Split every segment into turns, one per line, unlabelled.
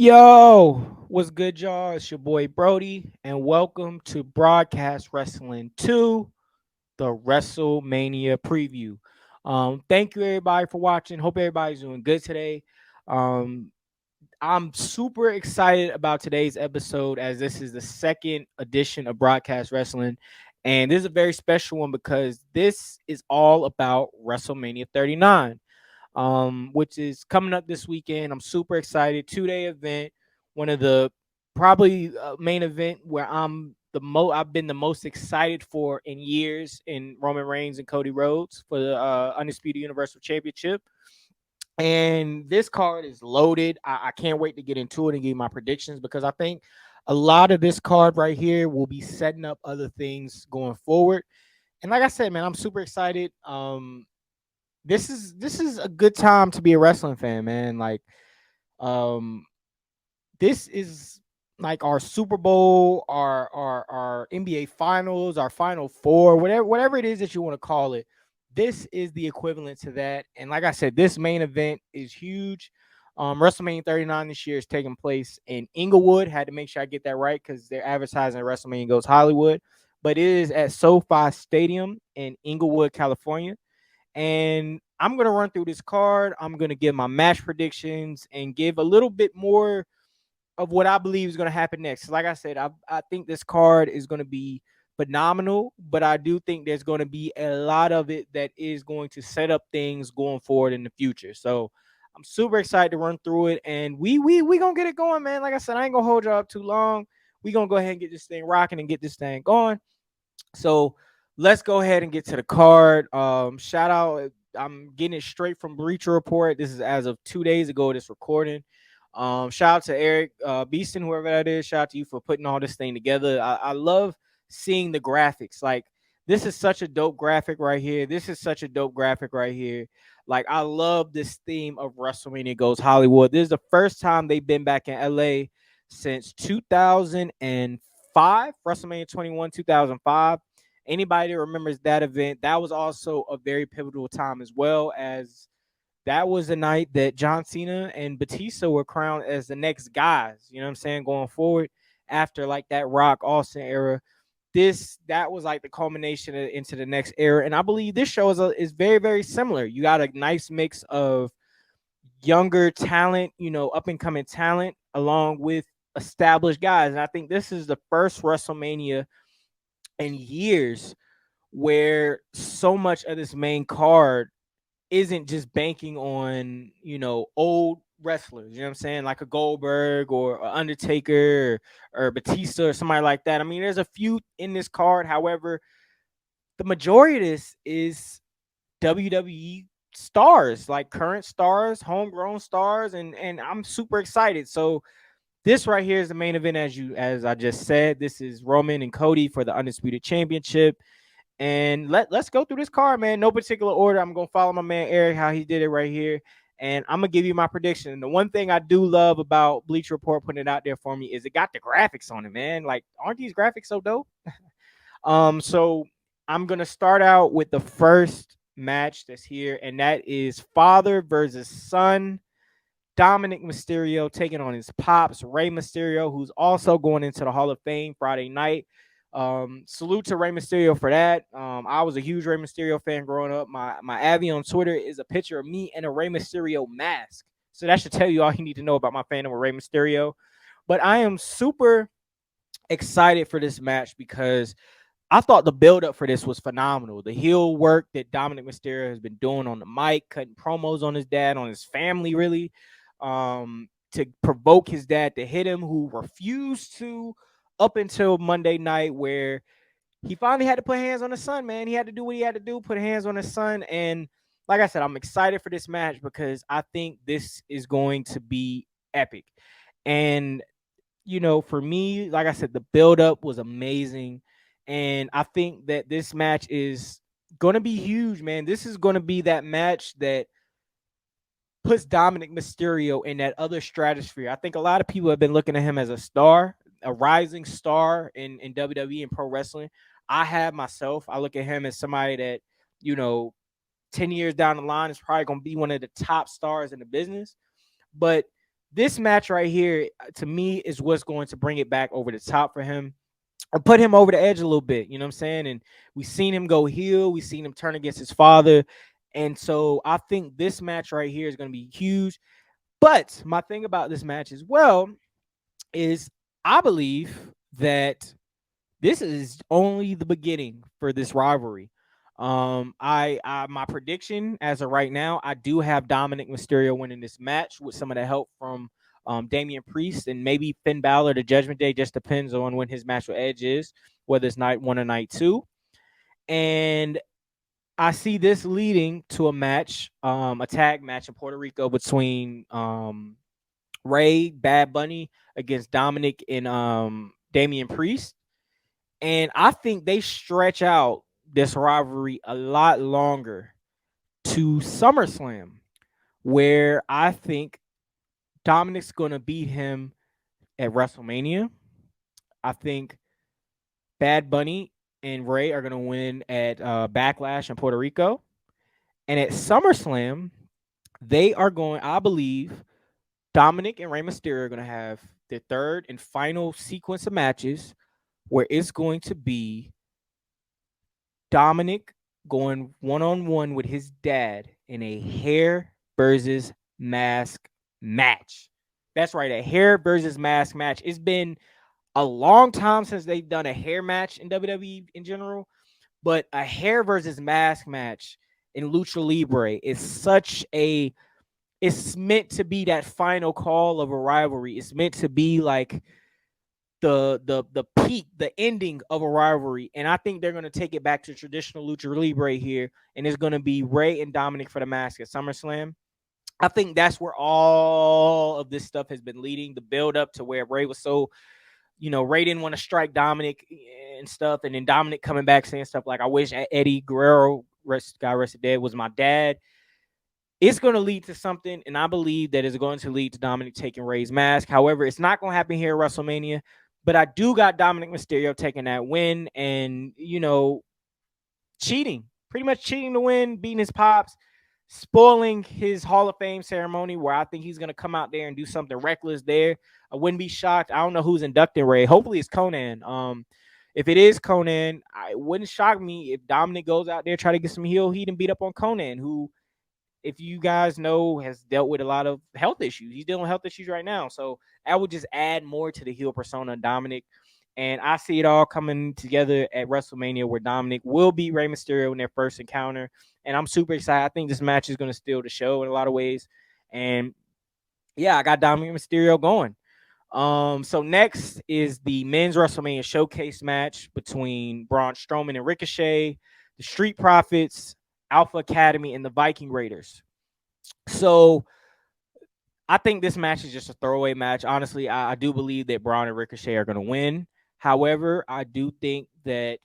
Yo, what's good, y'all? It's your boy Brody, and welcome to Broadcast Wrestling 2, the WrestleMania preview. Thank you everybody for watching. Hope everybody's doing good today. Um, I'm super excited about today's episode as this is the second edition of Broadcast Wrestling. And this is a very special one because this is all about WrestleMania 39, which is coming up this weekend. I'm super excited. 2-day event, one of the probably main event where I've been the most excited for in years in Roman Reigns and Cody Rhodes for the Undisputed Universal Championship. And this card is loaded. I can't wait to get into it and give you my predictions because I think a lot of this card right here will be setting up other things going forward. And like I said, man, I'm super excited. This is a good time to be a wrestling fan, man. Um, this is like our Super Bowl, our NBA Finals, our Final Four, whatever it is that you want to call it. This is the equivalent to that. And like I said, this main event is huge. WrestleMania 39 this year is taking place in Inglewood. Had to make sure I get that right because they're advertising WrestleMania Goes Hollywood, but it is at SoFi Stadium in Inglewood, California. And I'm gonna run through this card. I'm gonna give my match predictions and give a little bit more of what I believe is going to happen next. Like I said, I think this card is going to be phenomenal, but I do think there's going to be a lot of it that is going to set up things going forward in the future. So I'm super excited to run through it, and we gonna get it going, man. Like I said, I ain't gonna hold you up too long. We gonna go ahead and get this thing rocking and get this thing going. So let's go ahead and get to the card. Shout out. I'm getting it straight from Bleacher Report. This is as of 2 days ago. This recording. Shout out to Eric Beeston, whoever that is. Shout out to you for putting all this thing together. I love seeing the graphics. Like this is such a dope graphic right here. This is such a dope graphic right here. Like I love this theme of WrestleMania Goes Hollywood. This is the first time they've been back in LA since 2005. WrestleMania 21, 2005. Anybody that remembers that event, that was also a very pivotal time as well, as that was the night that John Cena and Batista were crowned as the next guys. You know what I'm saying? Going forward after like that Rock Austin era, that was like the culmination into the next era. And I believe this show is very very similar. You got a nice mix of younger talent, up and coming talent, along with established guys. And I think this is the first WrestleMania in years where so much of this main card isn't just banking on, old wrestlers, you know what I'm saying? Like a Goldberg or a Undertaker or Batista or somebody like that. I mean, there's a few in this card. However, the majority of this is WWE stars, like current stars, homegrown stars, and I'm super excited. So this right here is the main event, as I just said. This is Roman and Cody for the Undisputed Championship. And let's go through this card, man. No particular order. I'm gonna follow my man Eric, how he did it right here. And I'm gonna give you my prediction. And the one thing I do love about Bleach Report putting it out there for me is it got the graphics on it, man. Like, aren't these graphics so dope? So I'm gonna start out with the first match that's here, and that is father versus son. Dominic Mysterio taking on his pops, Rey Mysterio, who's also going into the Hall of Fame Friday night. Salute to Rey Mysterio for that. I was a huge Rey Mysterio fan growing up. My Abby on Twitter is a picture of me in a Rey Mysterio mask. So that should tell you all you need to know about my fandom with Rey Mysterio. But I am super excited for this match because I thought the build-up for this was phenomenal. The heel work that Dominic Mysterio has been doing on the mic, cutting promos on his dad, on his family, really, to provoke his dad to hit him, who refused to up until Monday night, where he finally had to put hands on his son, man. He had to do what he had to do, put hands on his son. And like I said, I'm excited for this match because I think this is going to be epic. And, for me, like I said, the build-up was amazing. And I think that this match is going to be huge, man. This is going to be that match that puts Dominic Mysterio in that other stratosphere. I think a lot of people have been looking at him as a star, a rising star in WWE and pro wrestling. I have myself. I look at him as somebody that, you know, 10 years down the line is probably going to be one of the top stars in the business. But This match right here, to me, is what's going to bring it back over the top for him or put him over the edge a little bit. You know what I'm saying? And we've seen him go heel. We've seen him turn against his father. And so I think this match right here is going to be huge. But my thing about this match as well is I believe that this is only the beginning for this rivalry. I my prediction as of right now, I do have Dominic Mysterio winning this match with some of the help from Damian Priest and maybe Finn Balor. The Judgment Day just depends on when his match with Edge is, whether it's night one or night two. And I see this leading to a match, a tag match in Puerto Rico between Ray Bad Bunny against Dominic and Damian Priest. And I think they stretch out this rivalry a lot longer to SummerSlam, where I think Dominic's going to beat him at WrestleMania. I think Bad Bunny and Ray are going to win at Backlash in Puerto Rico. And at SummerSlam, they are going, I believe, Dominic and Rey Mysterio are going to have their third and final sequence of matches where it's going to be Dominic going one-on-one with his dad in a hair versus mask match. That's right, a hair versus mask match. It's been a long time since they've done a hair match in WWE in general, but a hair versus mask match in Lucha Libre is such a it's meant to be that final call of a rivalry. It's meant to be like the peak, the ending of a rivalry. And I think they're gonna take it back to traditional Lucha Libre here, and it's gonna be Ray and Dominic for the mask at SummerSlam. I think that's where all of this stuff has been leading, the build up to where Ray was so, Ray didn't want to strike Dominic and stuff, and then Dominic coming back saying stuff like, "I wish Eddie Guerrero, God rested dead, was my dad." It's going to lead to something, and I believe that it's going to lead to Dominic taking Ray's mask. However, it's not going to happen here at WrestleMania, but I do got Dominic Mysterio taking that win and, cheating, pretty much cheating to win, beating his pops, spoiling his Hall of Fame ceremony where I think he's going to come out there and do something reckless there. I wouldn't be shocked. I don't know who's inducting Ray. Hopefully it's Conan. If it is Conan, it wouldn't shock me if Dominic goes out there, try to get some heel heat and beat up on Conan, who, if you guys know, has dealt with a lot of health issues. He's dealing with health issues right now. So I would just add more to the heel persona of Dominic. And I see it all coming together at WrestleMania where Dominic will beat Rey Mysterio in their first encounter. And I'm super excited. I think this match is going to steal the show in a lot of ways. And yeah, I got Dominic Mysterio going. So next is the men's WrestleMania showcase match between Braun Strowman and Ricochet, the Street Profits, Alpha Academy, and the Viking Raiders. So I think this match is just a throwaway match. Honestly, I do believe that Braun and Ricochet are going to win. However, I do think that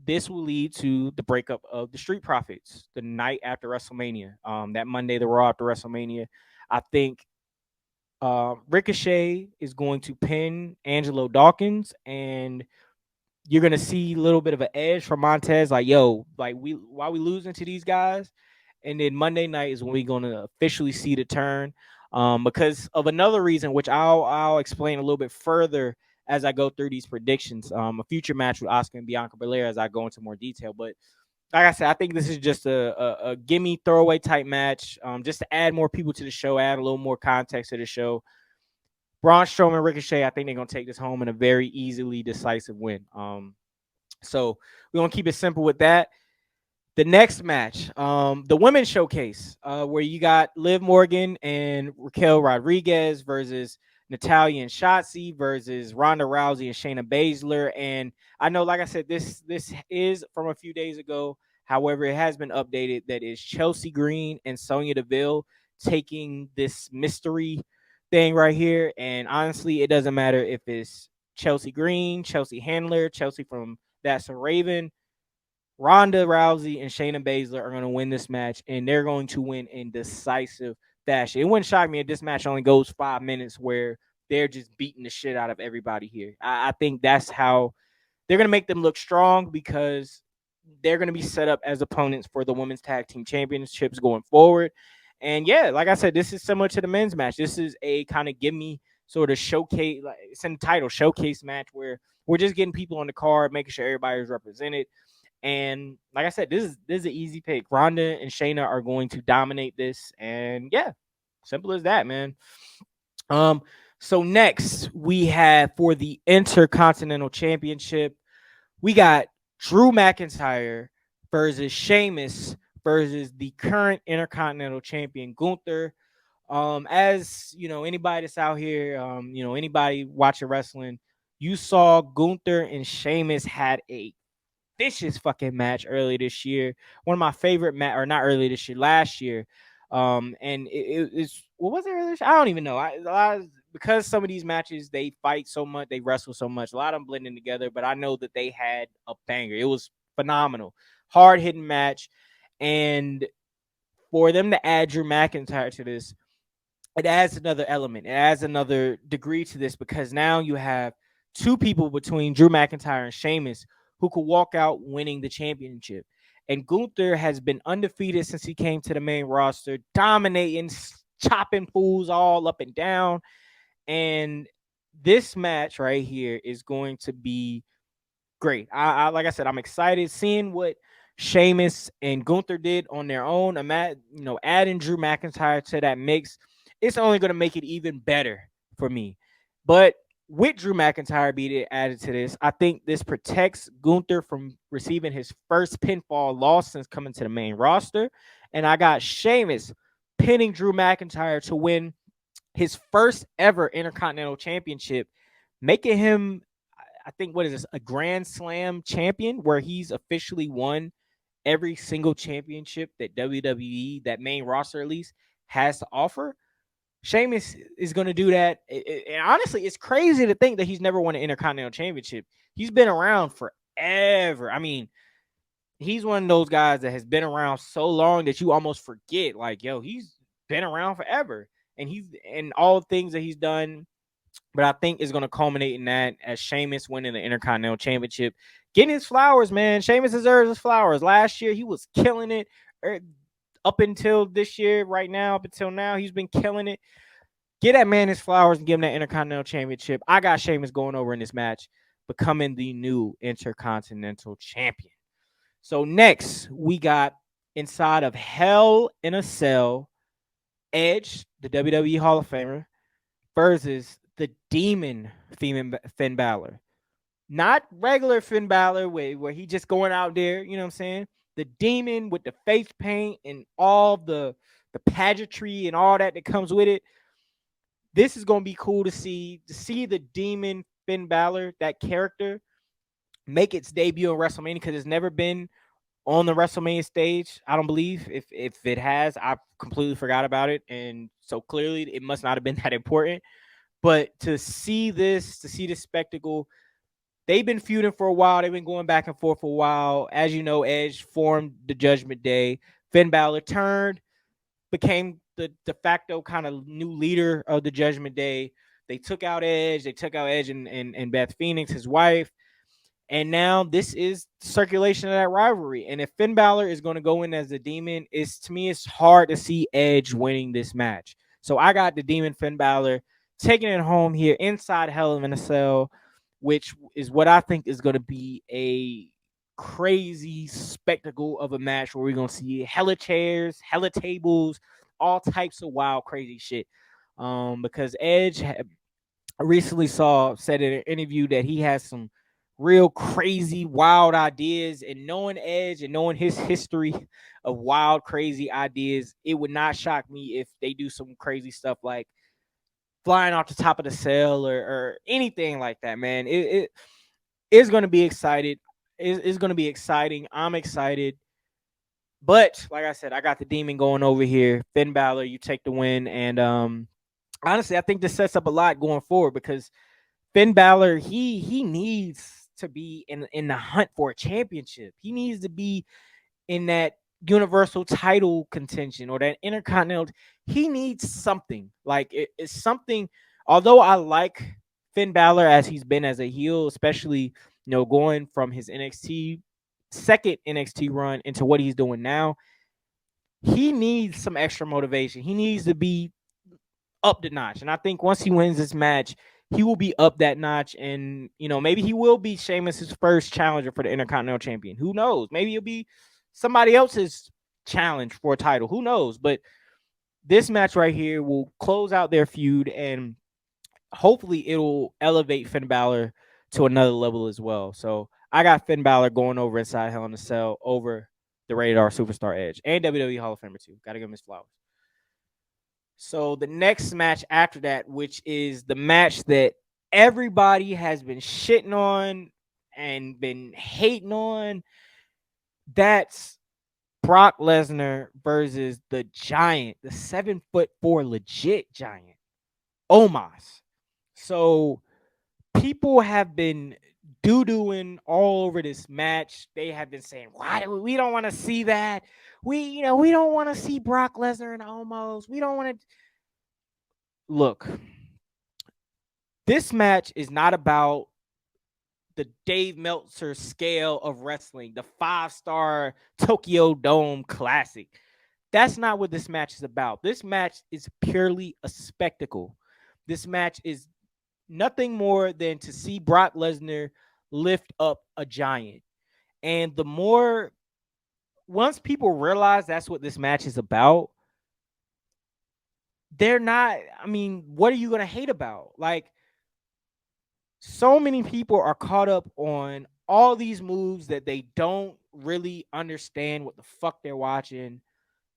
this will lead to the breakup of the Street Profits the night after WrestleMania. That Monday, the Raw after WrestleMania. I think Ricochet is going to pin Angelo Dawkins, and you're gonna see a little bit of an edge from Montez. Like, yo, like why we losing to these guys? And then Monday night is when we're gonna officially see the turn. Because of another reason, which I'll explain a little bit further as I go through these predictions. A future match with Oscar and Bianca Belair as I go into more detail. But like I said, I think this is just a gimme throwaway type match, just to add more people to the show, add a little more context to the show. Braun Strowman, Ricochet, I think they're gonna take this home in a very easily decisive win. So we're gonna keep it simple with that. The next match, the women's showcase, where you got Liv Morgan and Raquel Rodriguez versus Natalya and Shotzi versus Ronda Rousey and Shayna Baszler. And I know, like I said, this is from a few days ago. However, it has been updated. That is Chelsea Green and Sonya Deville taking this mystery thing right here. And honestly, it doesn't matter if it's Chelsea Green, Chelsea Handler, Chelsea from That's a Raven. Ronda Rousey and Shayna Baszler are going to win this match, and they're going to win in decisive fashion. It wouldn't shock me if this match only goes 5 minutes where they're just beating the shit out of everybody here. I think that's how they're going to make them look strong, because they're going to be set up as opponents for the women's tag team championships going forward. And yeah, like I said, this is similar to the men's match. This is a kind of give me sort of showcase, like it's in the title, showcase match where we're just getting people on the card, making sure everybody is represented. And like I said, this is an easy pick. Ronda and Shayna are going to dominate this, and yeah, simple as that, man. Um, so next we have for the Intercontinental Championship, we got Drew McIntyre versus Sheamus versus the current Intercontinental Champion Gunther. As you know, anybody that's out here, anybody watching wrestling, you saw Gunther and Sheamus had a vicious fucking match earlier this year. One of my favorite or not earlier this year, last year. And it's what was it earlier? I don't even know. Because some of these matches they fight so much, they wrestle so much. A lot of them blending together, but I know that they had a banger. It was phenomenal, hard hitting match, and for them to add Drew McIntyre to this, it adds another element. It adds another degree to this because now you have two people between Drew McIntyre and Sheamus who could walk out winning the championship. And Gunther has been undefeated since he came to the main roster, dominating, chopping fools all up and down. And this match right here is going to be great. I like I said, I'm excited seeing what Sheamus and Gunther did on their own. Adding Drew McIntyre to that mix, it's only going to make it even better for me. But with Drew McIntyre being added to this, I think this protects Gunther from receiving his first pinfall loss since coming to the main roster. And I got Sheamus pinning Drew McIntyre to win his first ever Intercontinental Championship, making him, I think, what is this, a Grand Slam champion, where he's officially won every single championship that WWE, that main roster at least, has to offer. Sheamus is going to do that. And honestly, it's crazy to think that he's never won an Intercontinental Championship. He's been around forever. I mean, he's one of those guys that has been around so long that you almost forget, like, yo, he's been around forever. And all the things that he's done, but I think it's going to culminate in that as Sheamus winning the Intercontinental Championship, getting his flowers, man. Sheamus deserves his flowers. Last year, he was killing it. Up until this year, right now, up until now, he's been killing it. Get that man his flowers and give him that Intercontinental Championship. I got Sheamus going over in this match, becoming the new Intercontinental Champion. So next, we got inside of Hell in a Cell, Edge, the WWE Hall of Famer, versus the Demon Finn Balor. Not regular Finn Balor where he just going out there, you know what I'm saying? The Demon with the face paint and all the pageantry and all that comes with it. This is going to be cool to see the Demon Finn Balor, that character, make its debut in WrestleMania, because it's never been on the WrestleMania stage. I don't believe. If it has, I completely forgot about it, and so clearly it must not have been that important. But to see this spectacle, they've been feuding for a while. They've been going back and forth for a while. As you know, Edge formed the Judgment Day. Finn Balor turned, became the de facto kind of new leader of the Judgment Day. They took out Edge. They took out Edge and Beth Phoenix, his wife. And now this is circulation of that rivalry. And if Finn Balor is going to go in as the Demon, to me, it's hard to see Edge winning this match. So I got the Demon Finn Balor taking it home here inside Hell in a Cell, which is what I think is going to be a crazy spectacle of a match where we're going to see hella chairs, hella tables, all types of wild, crazy shit. Because Edge recently said in an interview that he has some real crazy, wild ideas, and knowing Edge and knowing his history of wild, crazy ideas, it would not shock me if they do some crazy stuff like flying off the top of the cell or anything like that, man. It is going to be excited. It's going to be exciting. I'm excited. But like I said, I got the Demon going over here. Finn Balor, you take the win. And honestly, I think this sets up a lot going forward, because Finn Balor, he needs to be in the hunt for a championship. He needs to be in that universal title contention or that intercontinental. He needs something. Like it's something. Although I like Finn Balor as he's been as a heel, especially going from his second NXT run into what he's doing now, he needs some extra motivation. He needs to be up the notch. And I think once he wins this match, he will be up that notch. And, maybe he will be Sheamus' first challenger for the Intercontinental Champion. Who knows? Maybe it'll be somebody else's challenge for a title. Who knows? But this match right here will close out their feud, and hopefully it'll elevate Finn Balor to another level as well. So I got Finn Balor going over inside Hell in a Cell over the Rated R Superstar Edge and WWE Hall of Famer too. Got to give him his flowers. So the next match after that, which is the match that everybody has been shitting on and been hating on, that's Brock Lesnar versus the Giant, the 7'4" legit Giant, Omos. So people have been doo-dooing all over this match. They have been saying, "Why do we don't want to see that? We don't want to see Brock Lesnar and Omos. We don't want to." Look, this match is not about the Dave Meltzer scale of wrestling, the 5-star Tokyo Dome Classic. That's not what this match is about. This match is purely a spectacle. This match is nothing more than to see Brock Lesnar lift up a giant. And once people realize that's what this match is about, what are you going to hate about? Like, so many people are caught up on all these moves that they don't really understand what the fuck they're watching,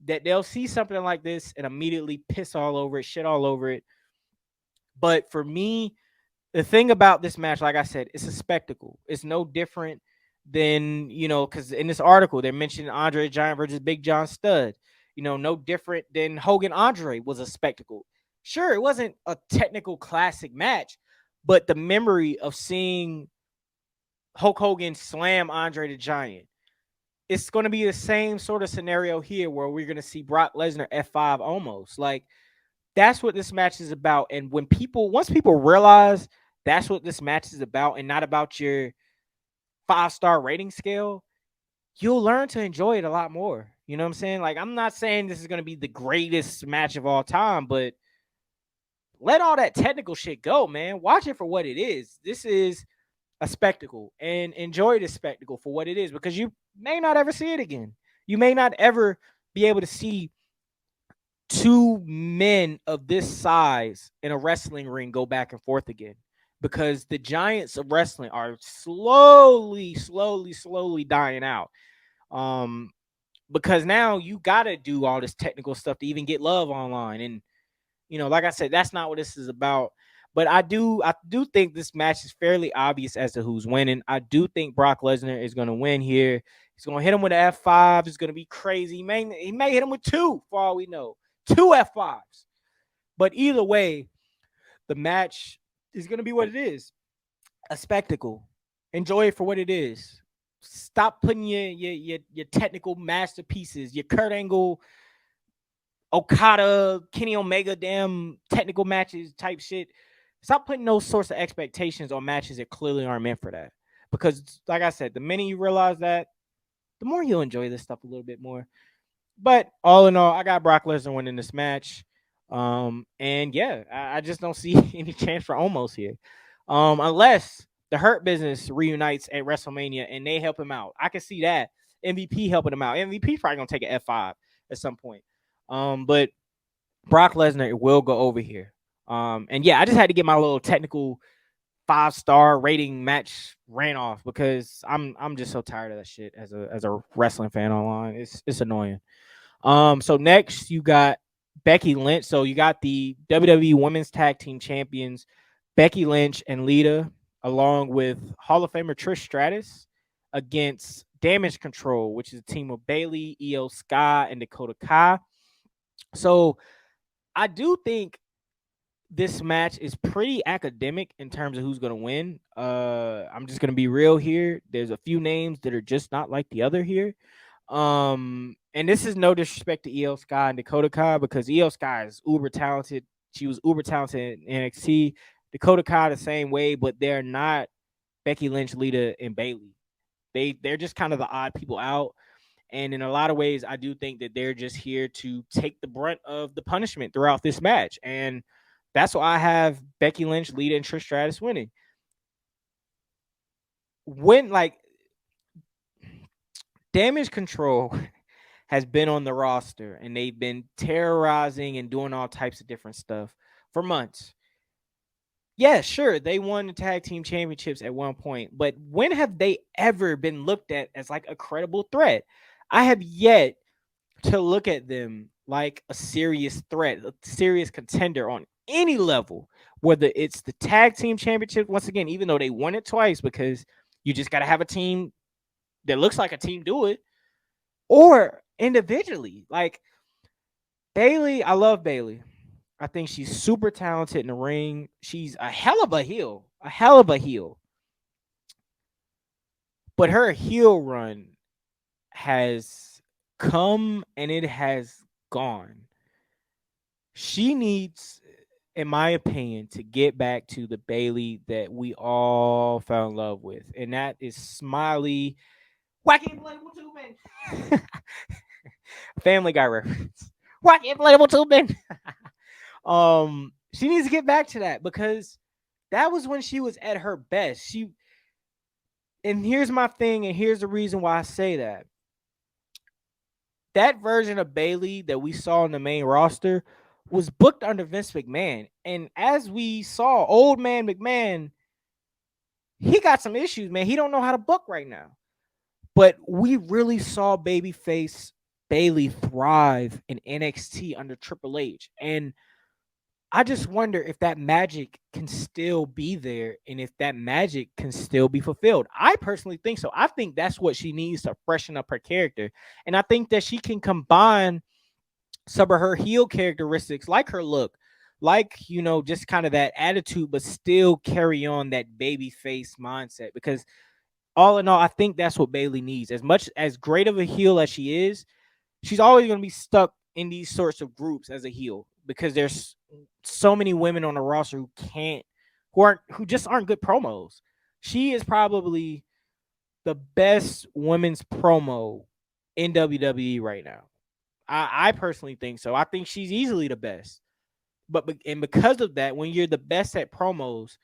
that they'll see something like this and immediately piss all over it, shit all over it. But for me, the thing about this match, like I said, it's a spectacle. It's no different than, because in this article, they're mentioning Andre the Giant versus Big John Studd. No different than Hogan Andre was a spectacle. Sure, it wasn't a technical classic match, but the memory of seeing Hulk Hogan slam Andre the Giant, it's going to be the same sort of scenario here where we're going to see Brock Lesnar F5 almost. Like, that's what this match is about. And once people realize that's what this match is about and not about your 5-star rating scale, you'll learn to enjoy it a lot more. You know what I'm saying? Like, I'm not saying this is going to be the greatest match of all time, but let all that technical shit go, man. Watch it for what it is. This is a spectacle, and enjoy the spectacle for what it is, because you may not ever see it again. You may not ever be able to see two men of this size in a wrestling ring go back and forth again, because the giants of wrestling are slowly dying out. Because now you got to do all this technical stuff to even get love online. And, like I said, that's not what this is about. But I do think this match is fairly obvious as to who's winning. I do think Brock Lesnar is going to win here. He's going to hit him with an F5. It's going to be crazy. He may hit him with 2, for all we know. 2 F5s. But either way, the match is going to be what it is. A spectacle. Enjoy it for what it is. Stop putting your technical masterpieces, your Kurt Angle, Okada, Kenny Omega, damn technical matches type shit. Stop putting those sorts of expectations on matches that clearly aren't meant for that. Because, like I said, the minute you realize that, the more you'll enjoy this stuff a little bit more. But all in all, I got Brock Lesnar winning this match. And yeah, I just don't see any chance for Omos here. Unless the Hurt Business reunites at WrestleMania and they help him out. I can see that. MVP helping him out. MVP probably gonna take an F5 at some point. But Brock Lesnar will go over here. And yeah, I just had to get my little technical 5-star rating match ran off, because I'm just so tired of that shit as a wrestling fan online. It's annoying. So next you got Becky Lynch. So you got the WWE Women's Tag Team Champions, Becky Lynch and Lita, along with Hall of Famer Trish Stratus, against Damage Control, which is a team of Bayley, Io Sky, and Dakota Kai. So I do think this match is pretty academic in terms of who's going to win. I'm just going to be real here. There's a few names that are just not like the other here. And this is no disrespect to Io Sky and Dakota Kai, because Io Sky is uber talented. She was uber talented in NXT. Dakota Kai the same way, but they're not Becky Lynch, Lita, and Bayley. They're just kind of the odd people out. And in a lot of ways, I do think that they're just here to take the brunt of the punishment throughout this match. And that's why I have Becky Lynch, Lita, and Trish Stratus winning. When, like, Damage Control has been on the roster and they've been terrorizing and doing all types of different stuff for months. Yeah, sure, they won the tag team championships at one point, but when have they ever been looked at as like a credible threat? I have yet to look at them like a serious threat, a serious contender on any level, whether it's the tag team championship, once again, even though they won it twice, because you just got to have a team that looks like a team do it, or individually. Like Bayley, I love Bayley. I think she's super talented in the ring. She's a hell of a heel, a hell of a heel. But her heel run has come and it has gone. She needs, in my opinion, to get back to the Bayley that we all fell in love with, and that is smiley, wacky, playable two men. Family Guy reference. Wacky, playable two men. She needs to get back to that because that was when she was at her best. And here's my thing, and here's the reason why I say that. That version of Bayley that we saw in the main roster was booked under Vince McMahon. And as we saw, old man McMahon, he got some issues, man. He don't know how to book right now. But we really saw babyface Bayley thrive in NXT under Triple H. And I just wonder if that magic can still be there and if that magic can still be fulfilled. I personally think so. I think that's what she needs to freshen up her character. And I think that she can combine some of her heel characteristics, like her look, like, just kind of that attitude, but still carry on that baby face mindset. Because all in all, I think that's what Bayley needs. As much as great of a heel as she is, she's always going to be stuck in these sorts of groups as a heel because there's so many women on the roster who just aren't good promos. She is probably the best women's promo in WWE right now. I personally think so. I think she's easily the best. And because of that, when you're the best at promos,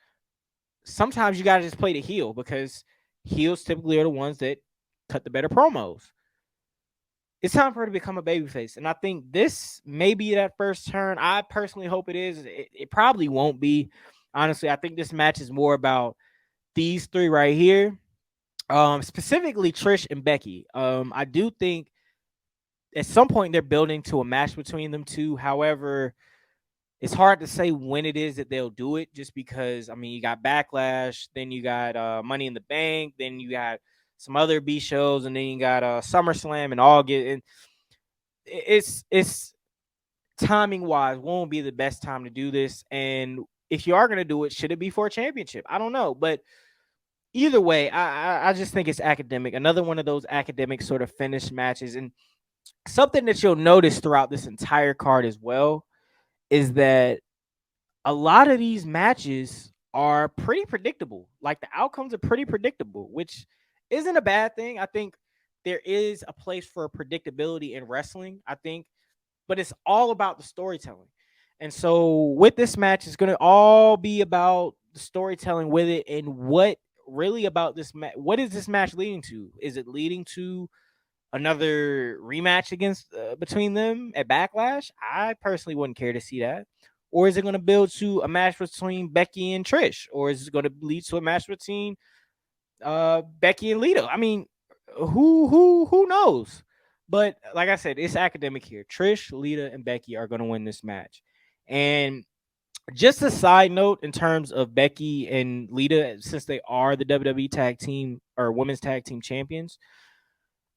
sometimes you got to just play the heel because heels typically are the ones that cut the better promos. It's time for her to become a babyface. And I think this may be that first turn. I personally hope it is. It probably won't be. Honestly, I think this match is more about these three right here. Specifically Trish and Becky. I do think at some point they're building to a match between them two. However, it's hard to say when it is that they'll do it just because, you got Backlash, then you got Money in the Bank, then you got some other B shows, and then you got SummerSlam and August. And it's timing wise won't be the best time to do this. And if you are going to do it, should it be for a championship? I don't know. But either way, I just think it's academic. Another one of those academic sort of finish matches. And something that you'll notice throughout this entire card as well is that a lot of these matches are pretty predictable. Like the outcomes are pretty predictable, which isn't a bad thing. I think there is a place for predictability in wrestling, I think, but it's all about the storytelling. And so with this match, it's going to all be about the storytelling with it and what really about this match. What is this match leading to? Is it leading to another rematch against between them at Backlash? I personally wouldn't care to see that. Or is it going to build to a match between Becky and Trish? Or is it going to lead to a match between Becky and Lita? Who knows? But like I said, it's academic here. Trish, Lita, and Becky are going to win this match. And just a side note in terms of Becky and Lita, since they are the WWE tag team or women's tag team champions,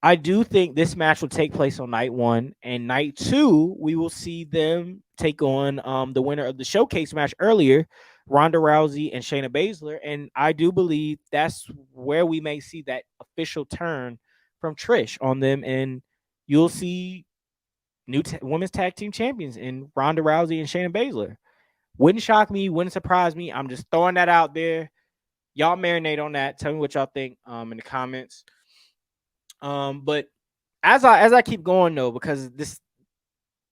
I do think this match will take place on night 1, and night 2 we will see them take on the winner of the showcase match earlier, Ronda Rousey and Shayna Baszler, and I do believe that's where we may see that official turn from Trish on them, and you'll see new women's tag team champions in Ronda Rousey and Shayna Baszler. Wouldn't shock me, wouldn't surprise me. I'm just throwing that out there. Y'all marinate on that. Tell me what y'all think in the comments. But as I keep going though, because this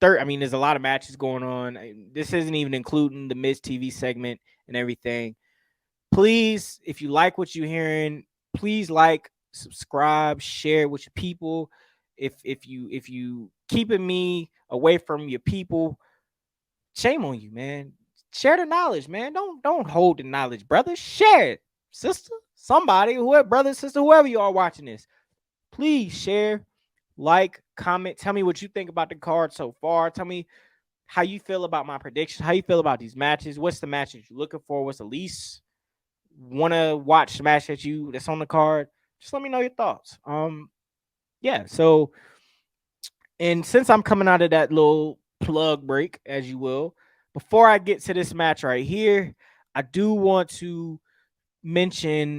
third, I mean, there's a lot of matches going on. This isn't even including the Miz TV segment and everything. Please, if you like what you're hearing, please like, subscribe, share with your people. If you keeping me away from your people, shame on you, man. Share the knowledge, man. Don't hold the knowledge, brother. Share it, sister. Somebody, whoever, brother, sister, whoever you are watching this, please share, like, comment. Tell me what you think about the card so far. Tell me how you feel about my predictions. How you feel about these matches? What's the matches you're looking for? What's the least want to watch match that's on the card? Just let me know your thoughts. Yeah. So, and since I'm coming out of that little plug break, as you will, before I get to this match right here, I do want to mention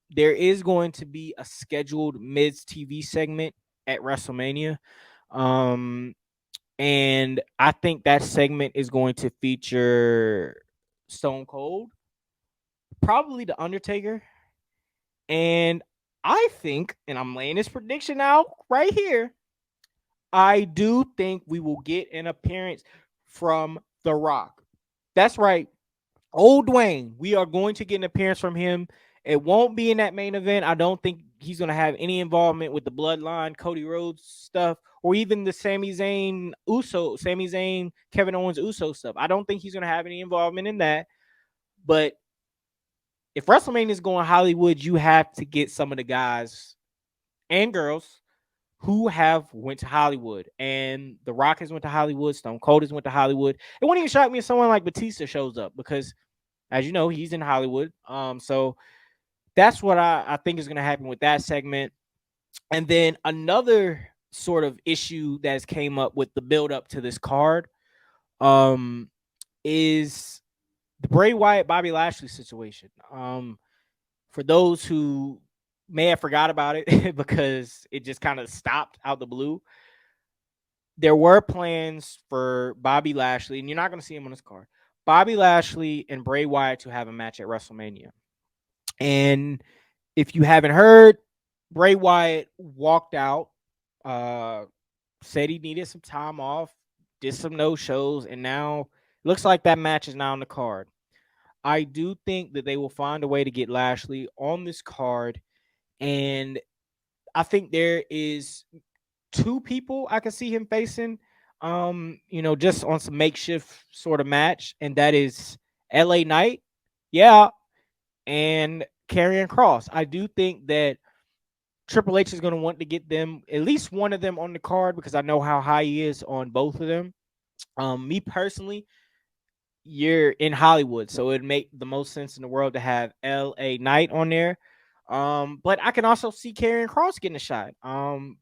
there is going to be a scheduled Miz TV segment at WrestleMania. Um and I think that segment is going to feature Stone Cold, probably The Undertaker, and I think, and I'm laying this prediction out right here, I do think we will get an appearance from The Rock. That's right. Old Dwayne, we are going to get an appearance from him. It won't be in that main event. I don't think he's going to have any involvement with the Bloodline, Cody Rhodes stuff, or even the Sami Zayn, Kevin Owens Uso stuff. I don't think he's going to have any involvement in that. But if WrestleMania is going Hollywood, you have to get some of the guys and girls who have went to Hollywood. And The Rock has went to Hollywood. Stone Cold has went to Hollywood. It wouldn't even shock me if someone like Batista shows up, because as you know, he's in Hollywood. So that's what I think is going to happen with that segment. And then another sort of issue that has came up with the build up to this card is the Bray Wyatt Bobby Lashley situation. For those who may have forgot about it because it just kind of stopped out the blue, there were plans for Bobby Lashley, and you're not going to see him on this card, Bobby Lashley and Bray Wyatt to have a match at WrestleMania. And if you haven't heard, Bray Wyatt walked out, said he needed some time off, did some no-shows, and now looks like that match is now on the card. I do think that they will find a way to get Lashley on this card, and I think there is two people I can see him facing, just on some makeshift sort of match, and that is LA Knight, yeah, and Karrion Kross. I do think that Triple H is going to want to get them, at least one of them, on the card, because I know how high he is on both of them. Me personally, you're in Hollywood, so it'd make the most sense in the world to have LA Knight on there. But I can also see Karrion Kross getting a shot.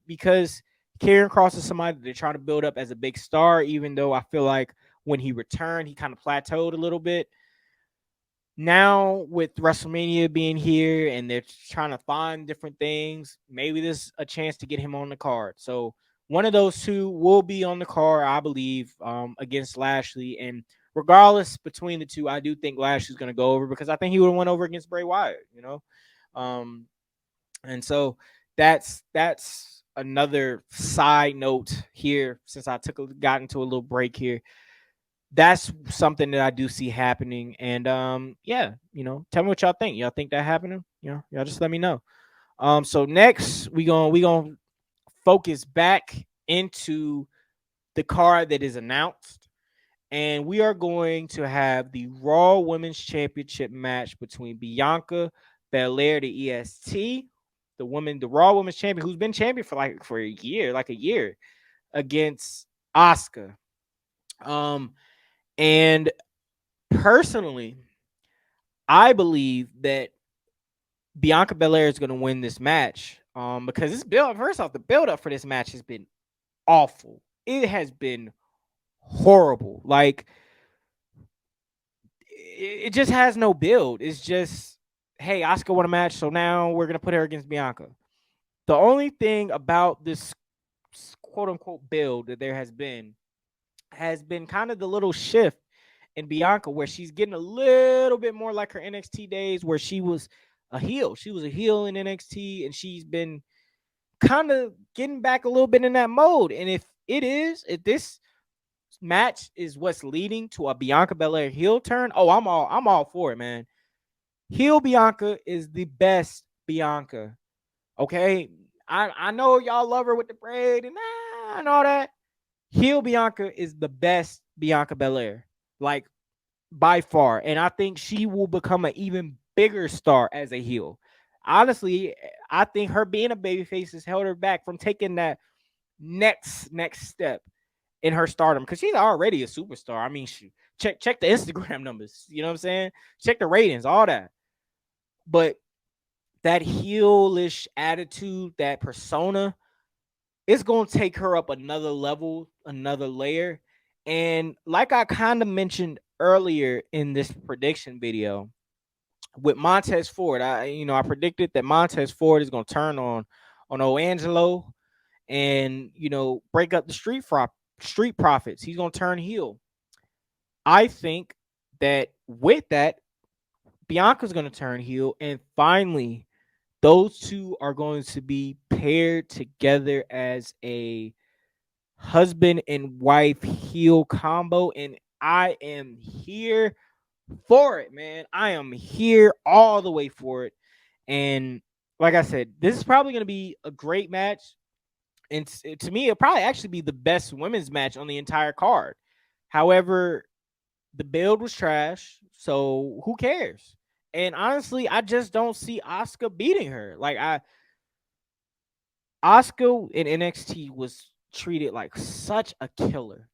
Because Karrion Kross is somebody that they're trying to build up as a big star, even though I feel like when he returned, he kind of plateaued a little bit. Now with WrestleMania being here and they're trying to find different things, maybe there's a chance to get him on the card. So one of those two will be on the card, I believe, against Lashley. And regardless between the two, I do think Lashley's going to go over, because I think he would have went over against Bray Wyatt, and so that's another side note here, since I got into a little break here. That's something that I do see happening. And tell me what y'all think. Y'all think that happening? Y'all just let me know. So next we gonna focus back into the card that is announced, and we are going to have the Raw Women's Championship match between Bianca Belair, the EST, the Raw Women's Champion, who's been champion for a year, against Asuka. And personally, I believe that Bianca Belair is going to win this match. Because the build up for this match has been awful. It has been horrible. Like, it just has no build. It's just, hey, Asuka won a match, so now we're gonna put her against Bianca. The only thing about this quote unquote build that there has been kind of the little shift in Bianca, where she's getting a little bit more like her NXT days, where she was a heel. She was a heel in NXT, and she's been kind of getting back a little bit in that mode. And if this match is what's leading to a Bianca Belair heel turn, oh, I'm all for it, man. Heel Bianca is the best Bianca. Okay. I know y'all love her with the braid and all that. Heel Bianca is the best Bianca Belair. Like by far. And I think she will become an even bigger star as a heel. Honestly, I think her being a babyface has held her back from taking that next step in her stardom because she's already a superstar. I mean, check the Instagram numbers. You know what I'm saying? Check the ratings, all that. But that heelish attitude, that persona, it's gonna take her up another level, another layer. And like I kind of mentioned earlier in this prediction video, with Montez Ford, I predicted that Montez Ford is gonna turn on O'Angelo and break up the street profits. He's gonna turn heel. I think that with that, Bianca's gonna turn heel, and finally, those two are going to be paired together as a husband and wife heel combo, and I am here for it, man. I am here all the way for it. And like I said, this is probably going to be a great match. And to me, it'll probably actually be the best women's match on the entire card. However, the build was trash, so who cares? And honestly, I just don't see Asuka beating her. Asuka in NXT was treated like such a killer.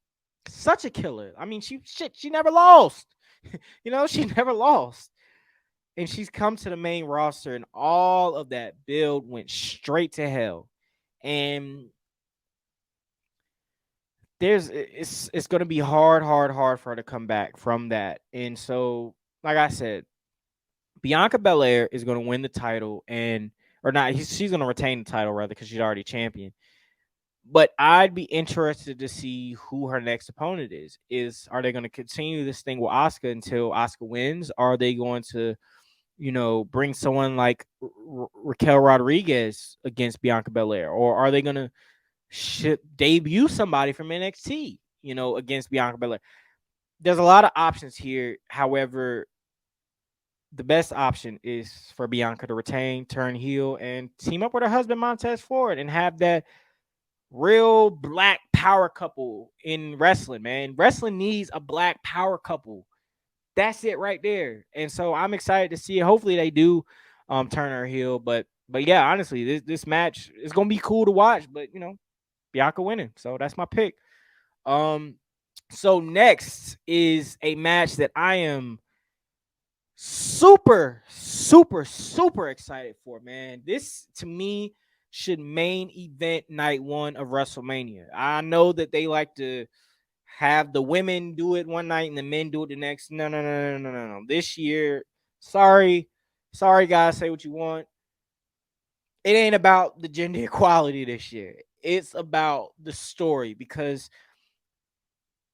Such a killer. I mean, she never lost. She never lost. And she's come to the main roster, and all of that build went straight to hell. And it's gonna be hard for her to come back from that. And so, like I said, Bianca Belair is gonna win the title, and or not, she's gonna retain the title rather because she's already champion. But I'd be interested to see who her next opponent is. Are they going to continue this thing with Asuka until Asuka wins? Are they going to, bring someone like Raquel Rodriguez against Bianca Belair? Or are they going to debut somebody from NXT, against Bianca Belair? There's a lot of options here. However, the best option is for Bianca to retain, turn heel, and team up with her husband Montez Ford and have that real black power couple in wrestling, man. Wrestling needs a black power couple. That's it right there. And so I'm excited to see it. Hopefully they do turn her heel. But yeah, honestly, this match is gonna be cool to watch. But Bianca winning. So that's my pick. Um so next is a match that I am super excited for, man. This to me should main event night one of WrestleMania. I know that they like to have the women do it one night and the men do it the next. No. This year, sorry guys, say what you want. It ain't about the gender equality this year. It's about the story because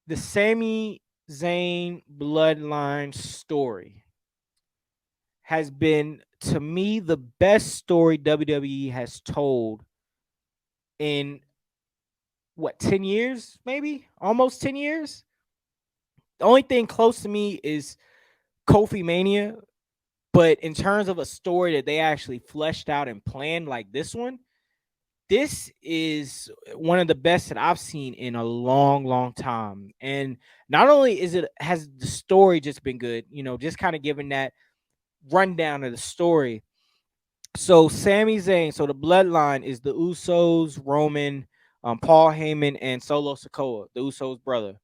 the Sami Zayn bloodline story has been, to me, the best story WWE has told in 10 years, maybe almost 10 years. The only thing close to me is Kofi Mania, but in terms of a story that they actually fleshed out and planned like this is one of the best that I've seen in a long time. And not only has the story just been good, just kind of giving that rundown of the story. So Sami Zayn, so the bloodline is the Usos, Roman, Paul Heyman, and Solo Sikoa, the Usos' brother.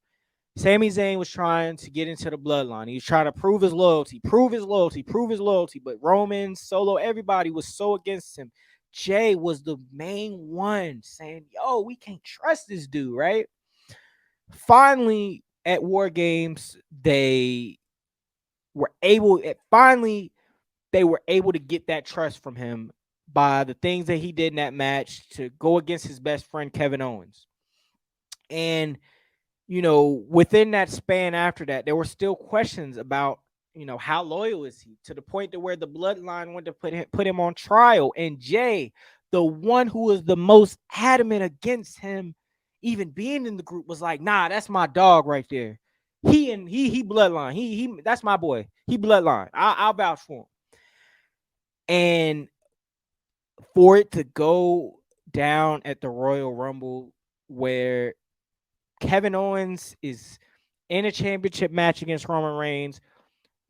Sami Zayn was trying to get into the bloodline. He was trying to prove his loyalty. But Roman, Solo, everybody was so against him. Jay was the main one saying, yo, we can't trust this dude, right? Finally, at War Games, they were able to get that trust from him by the things that he did in that match to go against his best friend Kevin Owens. And within that span after that, there were still questions about how loyal is he, to the point to where the bloodline went to put him on trial. And Jay, the one who was the most adamant against him even being in the group was like, nah, that's my dog right there. He bloodline. He that's my boy. He bloodline. I'll vouch for him. And for it to go down at the Royal Rumble where Kevin Owens is in a championship match against Roman Reigns,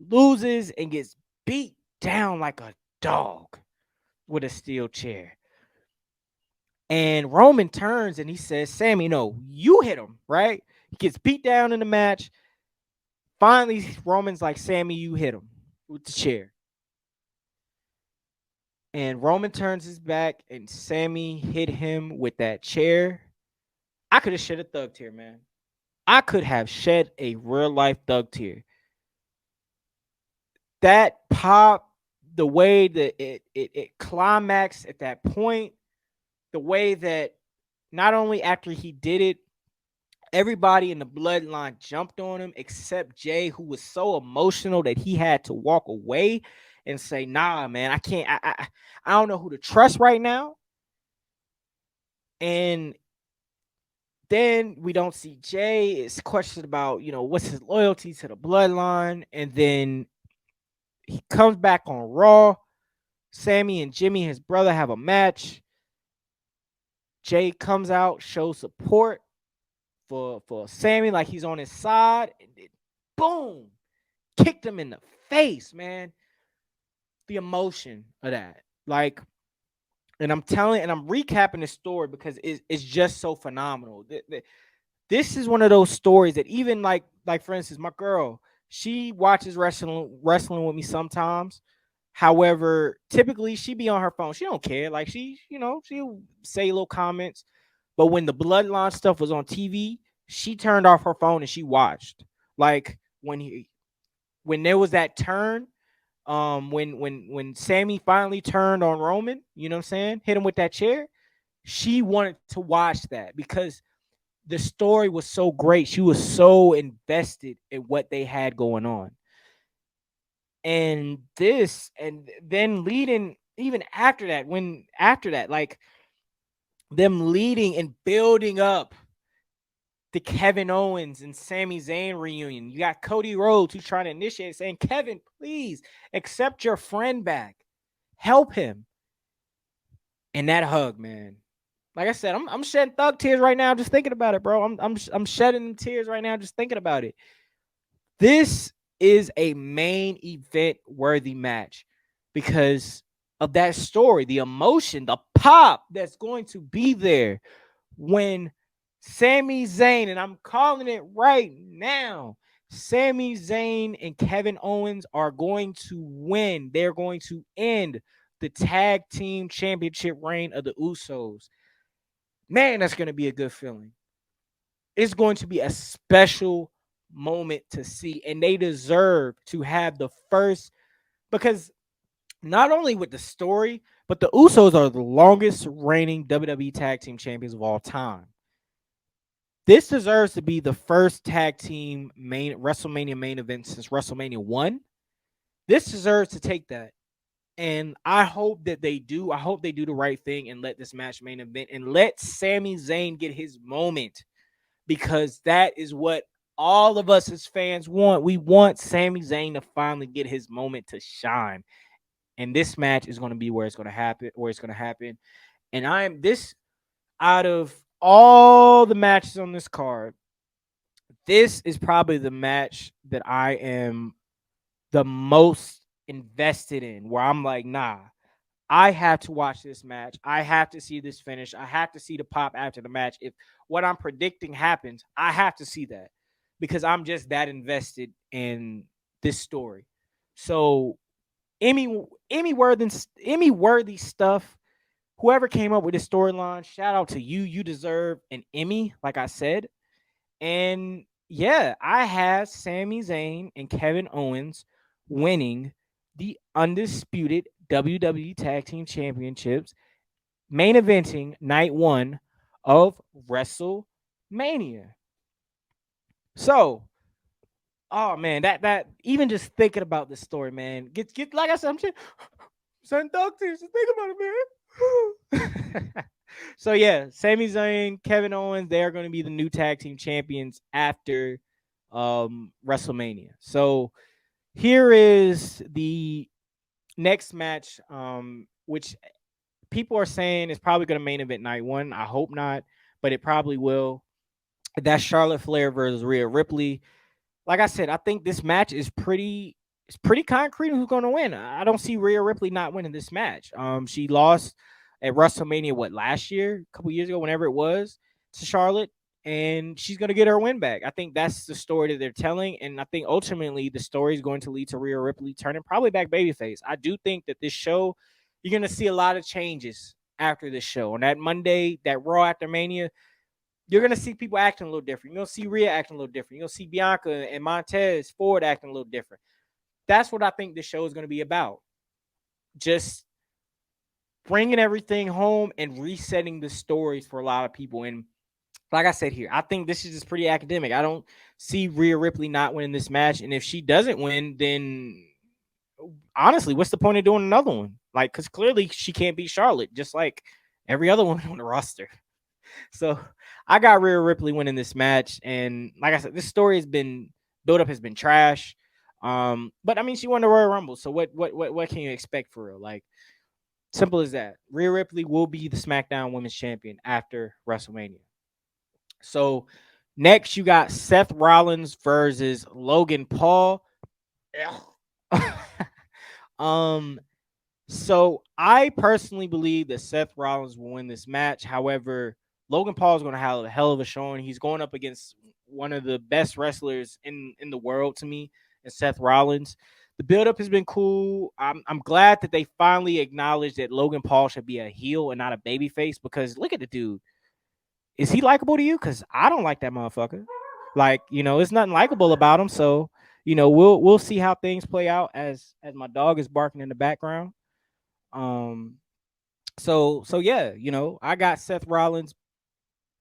loses and gets beat down like a dog with a steel chair. And Roman turns and he says, Sammy, no, you hit him, right? He gets beat down in the match. Finally, Roman's like, Sammy, you hit him with the chair. And Roman turns his back and Sammy hit him with that chair. I could have shed a thug tear, man. I could have shed a real life thug tear. That pop, the way that it climaxed at that point, the way that not only after he did it, everybody in the bloodline jumped on him except Jay, who was so emotional that he had to walk away and say, nah, man, I can't, I don't know who to trust right now. And then we don't see Jay. It's questions about, what's his loyalty to the bloodline. And then he comes back on Raw. Sammy and Jimmy, his brother, have a match. Jay comes out, shows support for Sammy, like he's on his side. And then, boom, kicked him in the face, man. The emotion of that. Like, and I'm recapping the story because it's just so phenomenal. This is one of those stories that even like for instance, my girl, she watches wrestling with me sometimes. However, typically she be on her phone. She don't care. Like she'll say little comments. But when the bloodline stuff was on TV, she turned off her phone and she watched. Like when there was that turn, when Sammy finally turned on Roman, you know what I'm saying? Hit him with that chair. She wanted to watch that because the story was so great. She was so invested in what they had going on. And then leading even after that, like them leading and building up the Kevin Owens and Sami Zayn reunion. You got Cody Rhodes who's trying to initiate, saying, Kevin, please accept your friend back. Help him. And that hug, man. Like I said, I'm shedding thug tears right now just thinking about it, bro. I'm shedding tears right now just thinking about it. This is a main event worthy match because of that story, the emotion, the pop that's going to be there when Sami Zayn, and I'm calling it right now, Sami Zayn and Kevin Owens are going to win. They're going to end the tag team championship reign of the Usos. Man, that's going to be a good feeling. It's going to be a special moment to see, and they deserve to have the first, because not only with the story, but the Usos are the longest reigning WWE tag team champions of all time. This deserves to be the first tag team WrestleMania main event since WrestleMania 1. This deserves to take that. And I hope that they do. I hope they do the right thing and let this match main event and let Sami Zayn get his moment, because that is what all of us as fans want. We want Sami Zayn to finally get his moment to shine. And this match is going to be where it's going to happen. And out of all the matches on this card, this is probably the match that I am the most invested in, where I'm like, nah, I have to watch this match. I have to see this finish. I have to see the pop after the match. If what I'm predicting happens, I have to see that because I'm just that invested in this story. So Emmy worthy stuff. Whoever came up with this storyline, shout out to you. You deserve an Emmy, like I said. And yeah, I have Sami Zayn and Kevin Owens winning the undisputed WWE Tag Team Championships, main eventing night 1 of WrestleMania. So, oh man, that even just thinking about this story, man, get like I said, I'm saying dog tears. Just think about it, man. So yeah, Sami Zayn, Kevin Owens, they are going to be the new tag team champions after WrestleMania. So here is the next match, which people are saying is probably going to main event night one. I hope not, but it probably will. That's Charlotte Flair versus Rhea Ripley. Like I said, I think this match is pretty concrete who's going to win. I don't see Rhea Ripley not winning this match. She lost at WrestleMania last year, a couple years ago, whenever it was, to Charlotte, and she's going to get her win back. I think that's the story that they're telling, and I think ultimately the story is going to lead to Rhea Ripley turning probably back babyface. I do think that this show, you're going to see a lot of changes after this show. On that Monday, that Raw after Mania, you're gonna see people acting a little different. You're gonna see Rhea acting a little different. You're gonna see Bianca and Montez Ford acting a little different. That's what I think this show is gonna be about. Just bringing everything home and resetting the stories for a lot of people. And like I said here, I think this is just pretty academic. I don't see Rhea Ripley not winning this match. And if she doesn't win, then honestly, what's the point of doing another one? Like, because clearly she can't beat Charlotte, just like every other one on the roster. So I got Rhea Ripley winning this match, and like I said, this story has been build up has been trash. But I mean, she won the Royal Rumble, so what can you expect for real? Like, simple as that. Rhea Ripley will be the SmackDown Women's Champion after WrestleMania. So next, you got Seth Rollins versus Logan Paul. um, So I personally believe that Seth Rollins will win this match. However, Logan Paul is going to have a hell of a showing. He's going up against one of the best wrestlers in the world to me, and Seth Rollins. The buildup has been cool. I'm glad that they finally acknowledged that Logan Paul should be a heel and not a babyface, because look at the dude. Is he likable to you? Because I don't like that motherfucker. Like, it's nothing likable about him. So, we'll see how things play out as my dog is barking in the background. Um, so yeah, I got Seth Rollins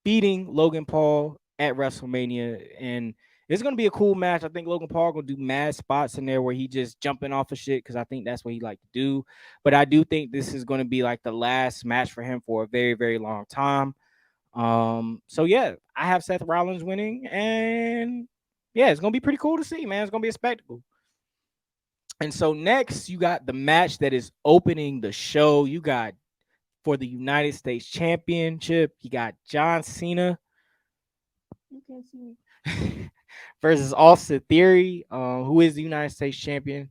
beating Logan Paul at WrestleMania, and it's gonna be a cool match. I think Logan Paul gonna do mad spots in there where he just jumping off of shit, because I think that's what he like to do. But I do think this is gonna be like the last match for him for a very, very long time. So yeah, I have Seth Rollins winning, and yeah, it's gonna be pretty cool to see, man. It's gonna be a spectacle. And so next, you got the match that is opening the show. You got for the United States Championship, you got John Cena. You can't see me. Versus Austin Theory, who is the United States Champion.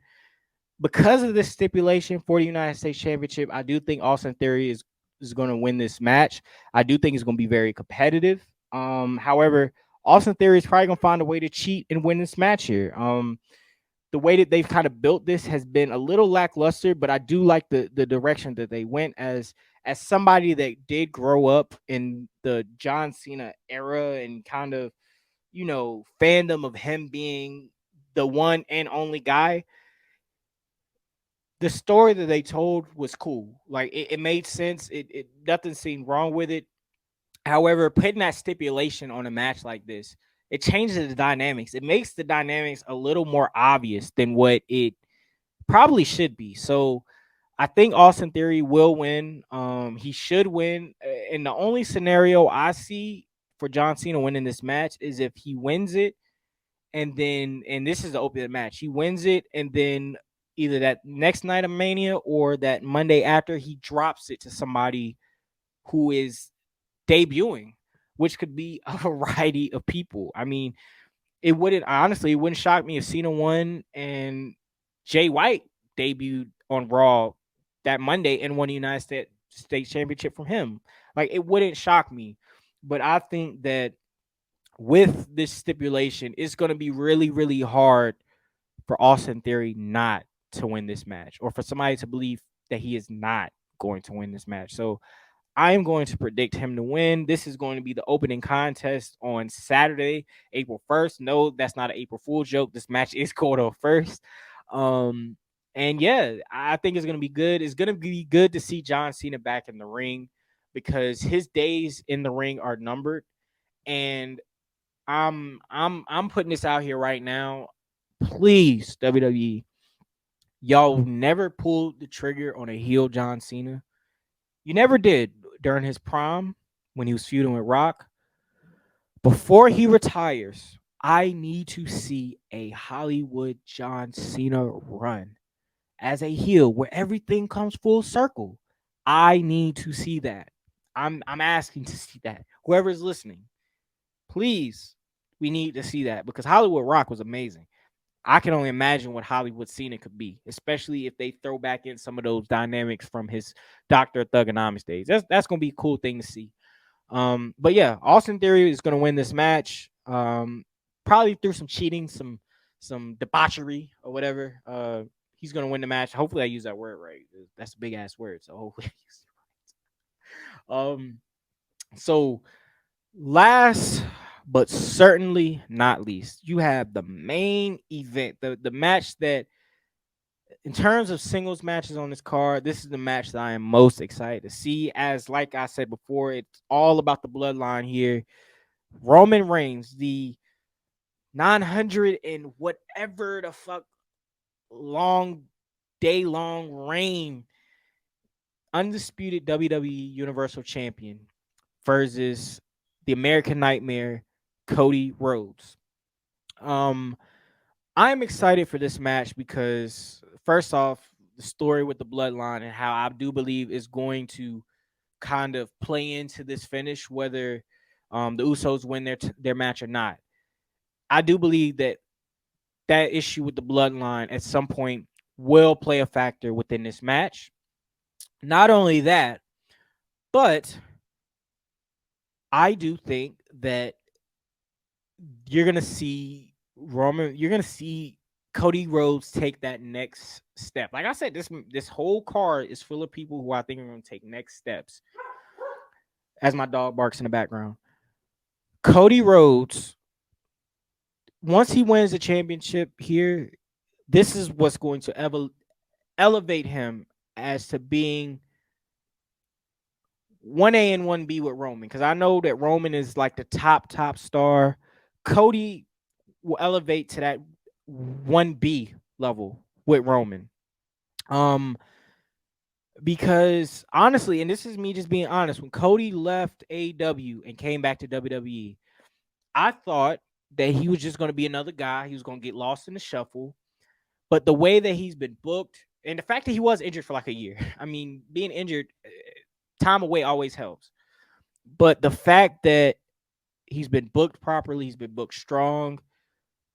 Because of this stipulation for the United States Championship, I do think Austin Theory is going to win this match. I do think it's going to be very competitive. However, Austin Theory is probably going to find a way to cheat and win this match here. The way that they've kind of built this has been a little lackluster, but I do like the direction that they went as somebody that did grow up in the John Cena era and kind of, fandom of him being the one and only guy. The story that they told was cool. Like, it made sense. It nothing seemed wrong with it. However, putting that stipulation on a match like this, it changes the dynamics. It makes the dynamics a little more obvious than what it probably should be. So I think Austin Theory will win. He should win. And the only scenario I see for John Cena winning this match is if he wins it, and this is the opening match. He wins it, and then either that next night of Mania or that Monday after, he drops it to somebody who is debuting, which could be a variety of people. I mean, it wouldn't shock me if Cena won and Jay White debuted on Raw that Monday and won the United States Championship from him. Like, it wouldn't shock me. But I think that with this stipulation, it's going to be really, really hard for Austin Theory not to win this match, or for somebody to believe that he is not going to win this match. So I am going to predict him to win. This is going to be the opening contest on Saturday, April 1st. No, that's not an April Fool's joke. This match is called on 1st. And yeah, I think it's going to be good. It's going to be good to see John Cena back in the ring, because his days in the ring are numbered. And I'm putting this out here right now. Please, WWE, y'all never pulled the trigger on a heel John Cena. You never did. during his prime when he was feuding with Rock. Before he retires, I need to see a Hollywood John Cena run as a heel where everything comes full circle. I need to see that. I'm asking to see that. Whoever's listening, please, we need to see that because Hollywood Rock was amazing. I can only imagine what Hollywood Cena could be, especially if they throw back in some of those dynamics from his Dr. Thugonomics days. That's gonna be a cool thing to see. But yeah, Austin Theory is gonna win this match. Probably through some cheating, some debauchery or whatever. He's gonna win the match. Hopefully, I use that word right. That's a big ass word, so hopefully, I use it right. So last but certainly not least, you have the main event, the match that, in terms of singles matches on this card, this is the match that I am most excited to see. As like I said before, it's all about the bloodline here. Roman Reigns, the 900 and whatever the fuck long day long reign, undisputed WWE Universal Champion versus the American Nightmare, Cody Rhodes. I'm excited for this match because first off, the story with the bloodline and how I do believe is going to kind of play into this finish, whether the Usos win their match or not. I do believe that issue with the bloodline at some point will play a factor within this match. Not only that, but I do think that you're gonna see Cody Rhodes take that next step. Like I said, this whole card is full of people who I think are gonna take next steps. As my dog barks in the background, Cody Rhodes, once he wins the championship here, this is what's going to elevate him as to being 1A and 1B with Roman. Because I know that Roman is like the top star. Cody will elevate to that 1B level with Roman. Because honestly, and this is me just being honest, when Cody left AEW and came back to WWE, I thought that he was just going to be another guy. He was going to get lost in the shuffle. But the way that he's been booked, and the fact that he was injured for like a year, I mean, being injured, time away always helps. But the fact that he's been booked properly, he's been booked strong,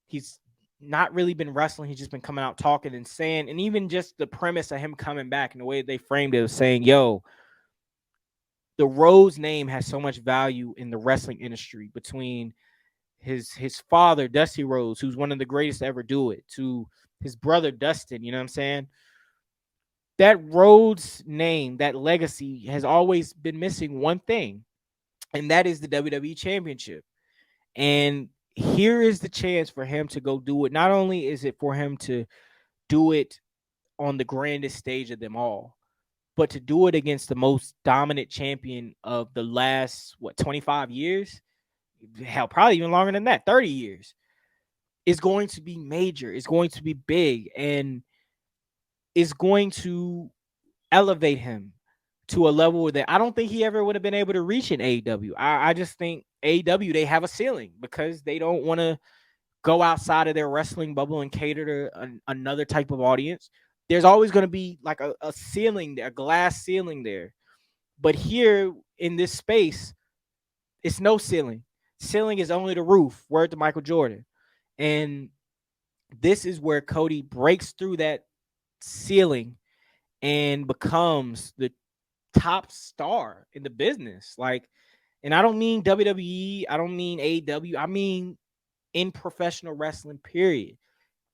he's not really been wrestling. He's just been coming out talking and saying, and even just the premise of him coming back and the way they framed it was saying, yo, the Rhodes name has so much value in the wrestling industry between his father, Dusty Rhodes, who's one of the greatest to ever do it, to his brother, Dustin. You know what I'm saying? That Rhodes name, that legacy has always been missing one thing, and that is the WWE Championship. And here is the chance for him to go do it. Not only is it for him to do it on the grandest stage of them all, but to do it against the most dominant champion of the last, 25 years? Hell, probably even longer than that, 30 years, is going to be major. It's going to be big, and is going to elevate him to a level that I don't think he ever would have been able to reach in AEW. I just think AEW, they have a ceiling because they don't want to go outside of their wrestling bubble and cater to another type of audience. There's always going to be like a ceiling there, a glass ceiling there. But here in this space, it's no ceiling. Ceiling is only the roof. Word to Michael Jordan. And this is where Cody breaks through that ceiling and becomes the top star in the business. Like, and I don't mean WWE, I don't mean AEW, I mean in professional wrestling, period.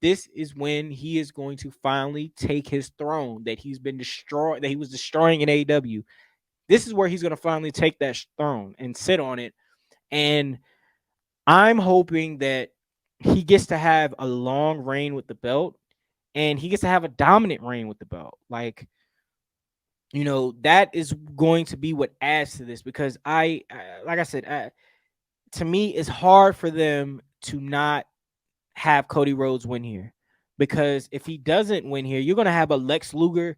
This is when he is going to finally take his throne that he was destroying in AEW. This is where he's going to finally take that throne and sit on it. And I'm hoping that he gets to have a long reign with the belt, and he gets to have a dominant reign with the belt. Like, that is going to be what adds to this, because like I said, to me, it's hard for them to not have Cody Rhodes win here, because if he doesn't win here, you're going to have a Lex Luger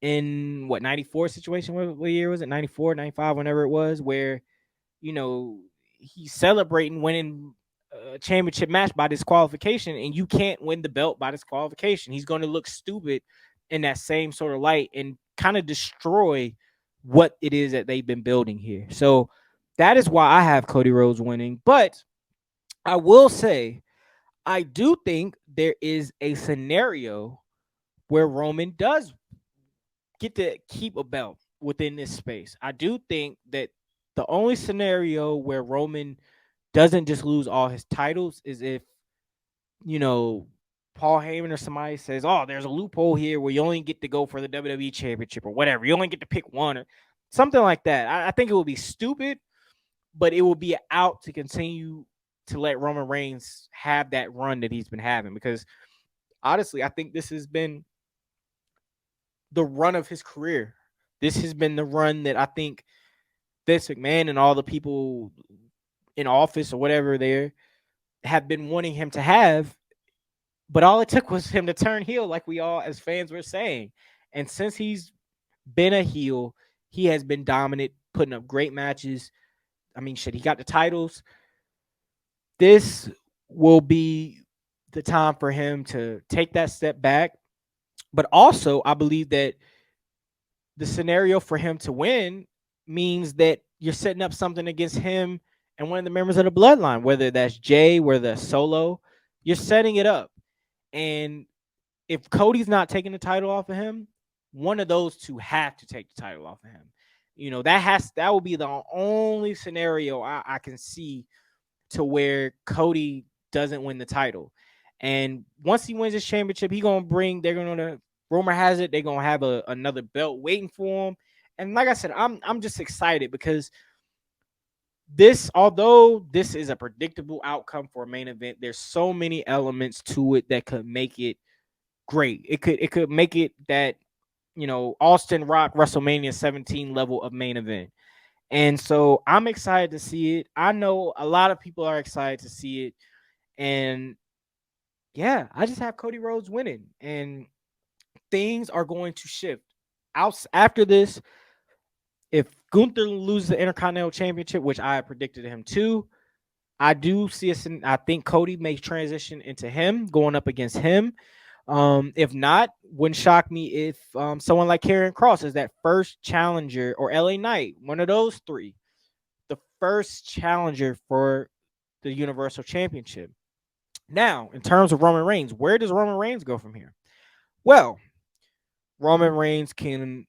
in what 94 situation. What year was it? 94, 95, whenever it was, where you know he's celebrating winning a championship match by disqualification, and you can't win the belt by disqualification. He's going to look stupid in that same sort of light and kind of destroy what it is that they've been building here. So that is why I have Cody Rhodes winning. But I will say, I do think there is a scenario where Roman does get to keep a belt within this space. I do think that the only scenario where Roman doesn't just lose all his titles is if, you know, Paul Heyman or somebody says, "Oh, there's a loophole here where you only get to go for the WWE Championship or whatever. You only get to pick one or something like that." I think it would be stupid, but it will be out to continue to let Roman Reigns have that run that he's been having, because honestly, I think this has been the run of his career. This has been the run that I think Vince McMahon and all the people in office or whatever there have been wanting him to have. But all it took was him to turn heel, like we all as fans were saying. And since he's been a heel, he has been dominant, putting up great matches. I mean, shit, he got the titles. This will be the time for him to take that step back. But also, I believe that the scenario for him to win means that you're setting up something against him and one of the members of the bloodline, whether that's Jay, whether that's Solo. You're setting it up. And if Cody's not taking the title off of him, one of those two have to take the title off of him. You know, that will be the only scenario I can see to where Cody doesn't win the title. And once he wins his championship, they're gonna rumor has it they're gonna have another belt waiting for him. And like I said, I'm just excited because although this is a predictable outcome for a main event, there's so many elements to it that could make it great. It could make it that, Austin Rock WrestleMania 17 level of main event. And so I'm excited to see it. I know a lot of people are excited to see it. And yeah, I just have Cody Rhodes winning. And things are going to shift. After this, if Gunther loses the Intercontinental Championship, which I predicted him to, I do see us. I think Cody may transition into him going up against him. If not, wouldn't shock me if someone like Karrion Kross is that first challenger, or LA Knight, one of those three, the first challenger for the Universal Championship. Now, in terms of Roman Reigns, where does Roman Reigns go from here? Well, Roman Reigns can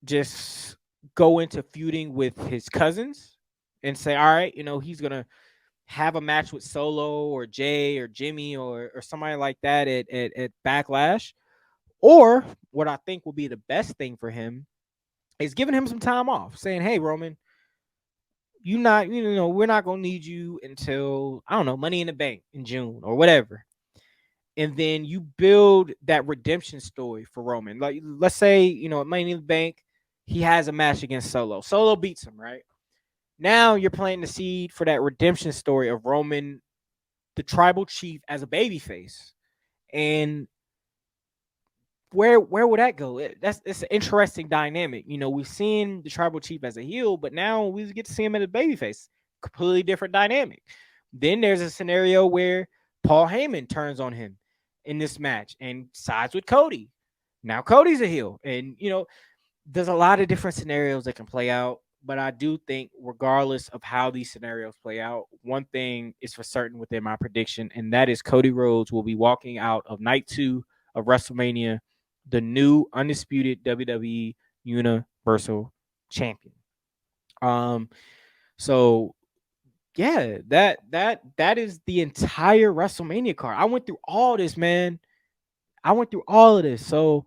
just go into feuding with his cousins and say, all right, he's going to have a match with Solo or Jay or Jimmy or somebody like that at Backlash. Or what I think will be the best thing for him is giving him some time off, saying, hey, Roman, we're not going to need you until, I don't know, Money in the Bank in June or whatever. And then you build that redemption story for Roman. Like, let's say, at Money in the Bank, he has a match against Solo. Solo beats him, right? Now you're planting the seed for that redemption story of Roman, the tribal chief, as a babyface. And where would that go? It's an interesting dynamic. We've seen the tribal chief as a heel, but now we get to see him as a babyface. Completely different dynamic. Then there's a scenario where Paul Heyman turns on him in this match and sides with Cody. Now Cody's a heel. And, there's a lot of different scenarios that can play out. But I do think, regardless of how these scenarios play out, one thing is for certain within my prediction, and that is Cody Rhodes will be walking out of night 2 of WrestleMania the new undisputed WWE Universal Champion. So yeah, that is the entire WrestleMania card. I went through all this, man. I went through all of this. So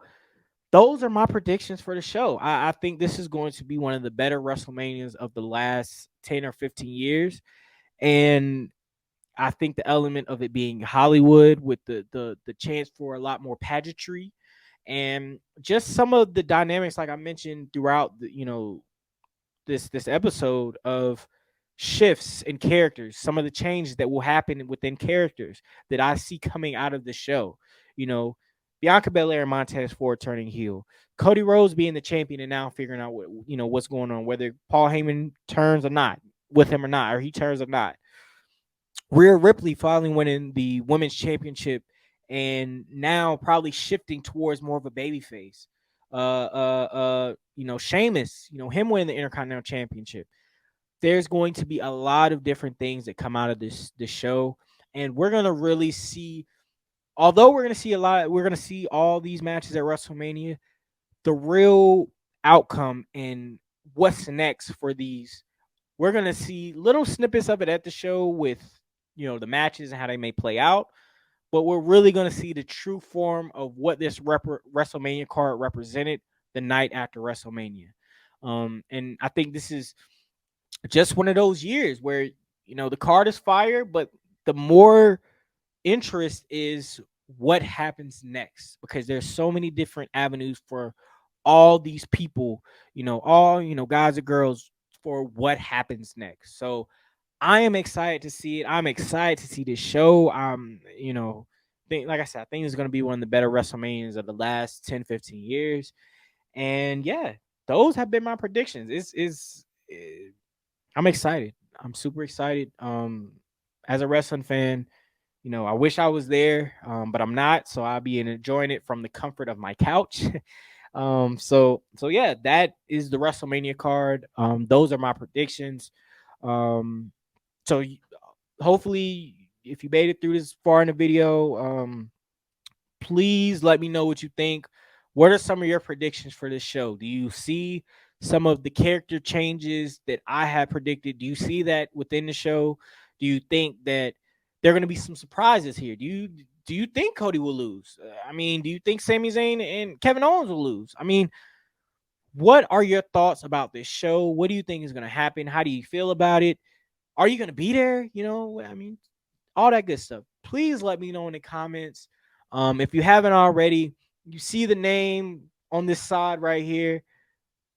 those are my predictions for the show. I think this is going to be one of the better WrestleManias of the last 10 or 15 years. And I think the element of it being Hollywood with the chance for a lot more pageantry and just some of the dynamics, like I mentioned throughout this episode, of shifts in characters, some of the changes that will happen within characters that I see coming out of the show. Bianca Belair and Montez Ford turning heel, Cody Rhodes being the champion and now figuring out what's going on, whether Paul Heyman turns or not with him or not, or he turns or not. Rhea Ripley finally winning the women's championship and now probably shifting towards more of a baby face. Sheamus, him winning the Intercontinental Championship. There's going to be a lot of different things that come out of this show, and we're gonna really see. Although we're gonna see we're gonna see all these matches at WrestleMania. The real outcome and what's next for these, we're gonna see little snippets of it at the show with the matches and how they may play out, but we're really gonna see the true form of what this WrestleMania card represented the night after WrestleMania. And I think this is just one of those years where the card is fire, but the more interest is what happens next, because there's so many different avenues for all these people, all guys and girls, for what happens next. So I am excited to see it. I'm excited to see this show. Like I said, I think it's going to be one of the better WrestleManias of the last 10, 15 years. And yeah, those have been my predictions. I'm excited. I'm super excited. As a wrestling fan, I wish I was there, but I'm not. So I'll be enjoying it from the comfort of my couch. So yeah, that is the WrestleMania card. Those are my predictions. So hopefully, if you made it through this far in the video, please let me know what you think. What are some of your predictions for this show? Do you see some of the character changes that I had predicted? Do you see that within the show? Do you think that there are going to be some surprises here? Do you think Cody will lose? I mean, do you think Sami Zayn and Kevin Owens will lose? I mean, what are your thoughts about this show? What do you think is going to happen? How do you feel about it? Are you going to be there? I mean, all that good stuff. Please let me know in the comments. If you haven't already, you see the name on this side right here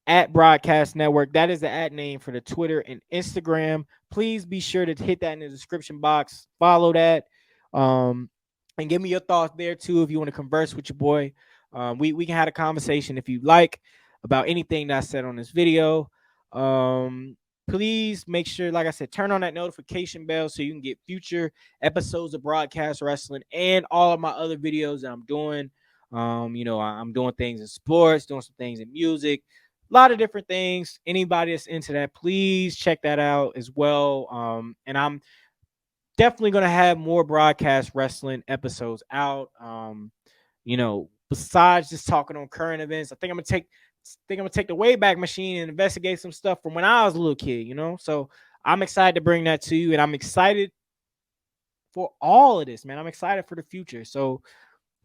at Brodcast Network. That is the at name for the Twitter and Instagram. Please be sure to hit that in the description box. Follow that. And give me your thoughts there too if you want to converse with your boy. We can have a conversation if you like about anything that I said on this video. Please make sure, like I said, turn on that notification bell so you can get future episodes of Broadcast Wrestling and all of my other videos that I'm doing. I'm doing things in sports, doing some things in music, a lot of different things. Anybody that's into that, please check that out as well. And I'm definitely gonna have more Broadcast Wrestling episodes out. Besides just talking on current events, I think I'm gonna take the Wayback Machine and investigate some stuff from when I was a little kid. So I'm excited to bring that to you, and I'm excited for all of this, man. I'm excited for the future. So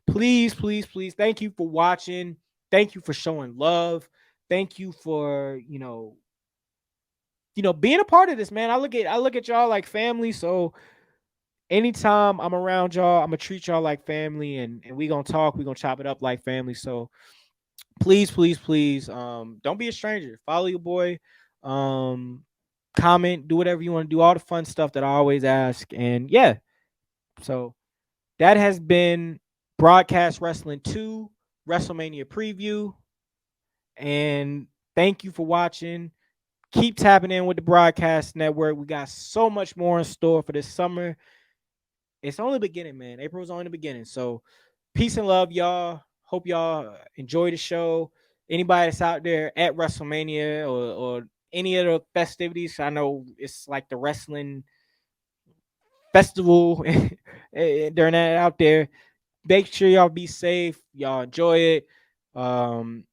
please, please, please, thank you for watching. Thank you for showing love. Thank you for being a part of this, man. I look at y'all like family. So anytime I'm around y'all, I'm gonna treat y'all like family, and we gonna talk, we gonna chop it up like family. So please, please, please, don't be a stranger. Follow your boy. Comment, do whatever you want to do, all the fun stuff that I always ask. And yeah, so that has been Broadcast Wrestling 2 WrestleMania preview. And thank you for watching. Keep tapping in with the Broadcast Network. We got so much more in store for this summer. It's only the beginning, man. April's only the beginning. So peace and love, y'all. Hope y'all enjoy the show. Anybody that's out there at WrestleMania or any of the festivities, I know it's like the wrestling festival during that out there. Make sure y'all be safe. Y'all enjoy it. And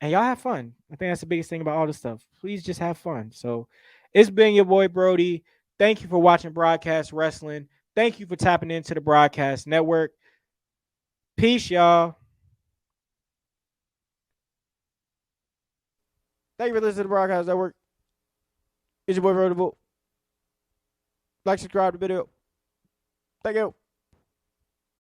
y'all have fun. I think that's the biggest thing about all this stuff. Please just have fun. So it's been your boy Brody. Thank you for watching Broadcast Wrestling. Thank you for tapping into the Broadcast Network. Peace, y'all. Thank you for listening to the Broadcast Network. It's your boy Brody. Like, subscribe to the video. Thank you.